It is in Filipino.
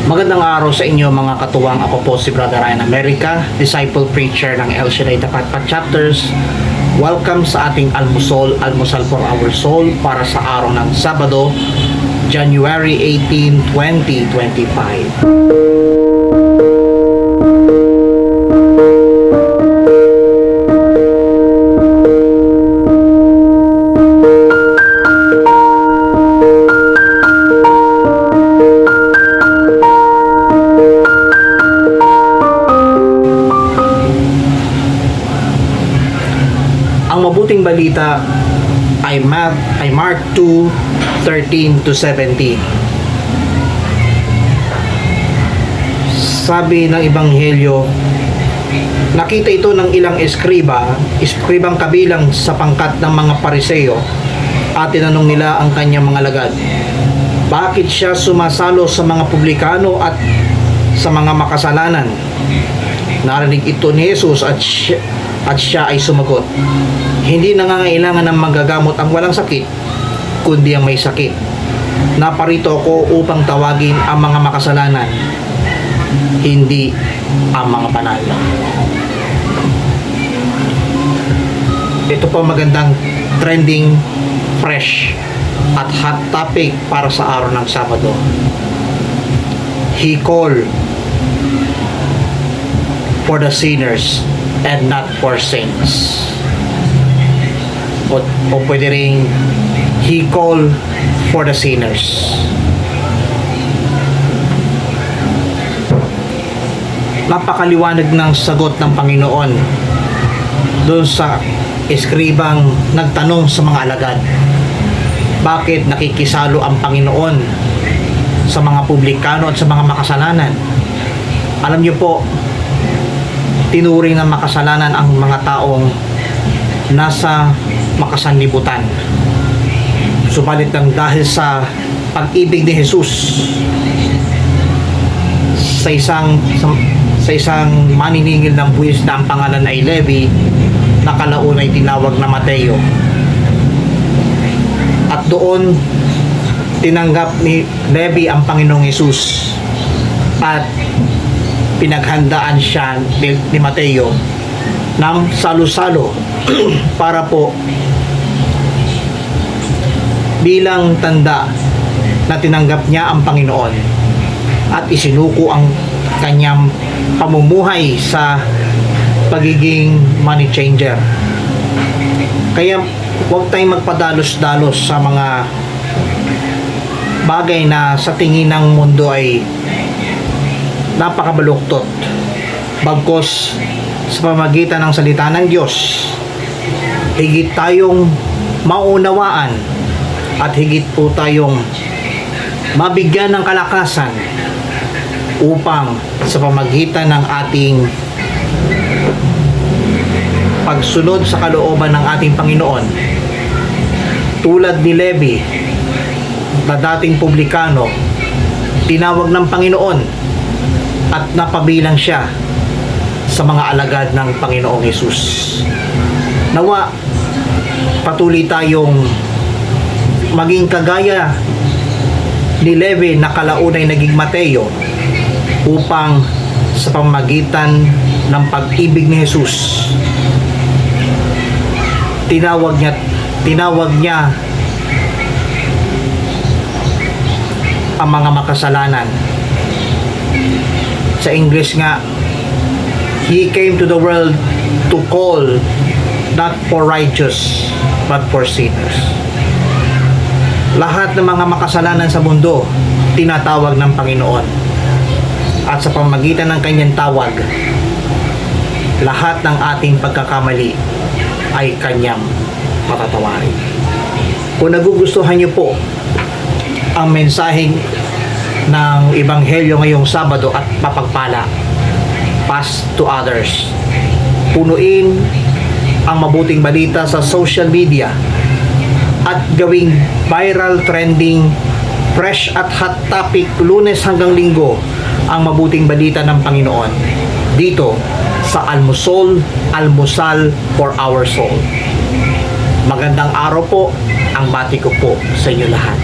Magandang araw sa inyo mga katuwang. Ako po si Brother Ryan America, Disciple Preacher ng El Shaddai Tapatpat Chapters. Welcome sa ating almusal for our soul para sa araw ng Sabado, January 18, 2025. Ang mabuting balita ay Mark 2:13 to 17. Sabi ng Ebanghelyo, nakita ito ng ilang eskribang kabilang sa pangkat ng mga Pariseo, at tinanong nila ang kanyang mga alagad, bakit siya sumasalo sa mga publikano at sa mga makasalanan? Narinig ito ni Jesus at siya ay sumagot, hindi nangangailangan ng manggagamot ang walang sakit, kundi ang may sakit. Naparito ako upang tawagin ang mga makasalanan, hindi ang mga banal. Ito po magandang trending, fresh at hot topic para sa araw ng Sabado. He called for the sinners and not for saints. O pwede rin, He called for the sinners. Napakaliwanag ng sagot ng Panginoon doon sa eskribang nagtanong sa mga alagad, bakit nakikisalo ang Panginoon sa mga publikano at sa mga makasalanan? Alam niyo po, tinuring ng makasalanan ang mga taong nasa makasanlibutan. Subalit lang dahil sa pag-ibig ni Jesus sa isang maniningil ng buwis na ang pangalan ay Levi, nakalaon ay tinawag na Mateo. At doon tinanggap ni Levi ang Panginoong Jesus at pinaghandaan siya ni Mateo ng salo-salo para po bilang tanda na tinanggap niya ang Panginoon at isinuko ang kanyang pamumuhay sa pagiging money changer. Kaya huwag tayong magpadalos-dalos sa mga bagay na sa tingin ng mundo ay napakabaluktot, bagkos sa pamagitan ng salita ng Diyos higit tayong maunawaan at higit po tayong mabigyan ng kalakasan upang sa pamagitan ng ating pagsunod sa kalooban ng ating Panginoon, tulad ni Levi na dating publikano, tinawag ng Panginoon at napabilang siya sa mga alagad ng Panginoong Hesus. Nawa patuloy tayong maging kagaya ni Levi na kalaunay naging Mateo, upang sa pamamagitan ng pag-ibig ni Jesus tinawag niya ang mga makasalanan. Sa English nga, He came to the world to call not for righteous but for sinners. Lahat ng mga makasalanan sa mundo tinatawag ng Panginoon, at sa pamamagitan ng kanyang tawag, lahat ng ating pagkakamali ay kanyang patatawarin. Kung nagugustuhan niyo po ang mensaheng ng Ebanghelyo ngayong Sabado at mapagpala, pass to others. Punuin ang mabuting balita sa social media at gawing viral, trending, fresh at hot topic Lunes hanggang Linggo ang mabuting balita ng Panginoon dito sa Almusal for our soul. Magandang araw po ang bati ko po sa inyo lahat.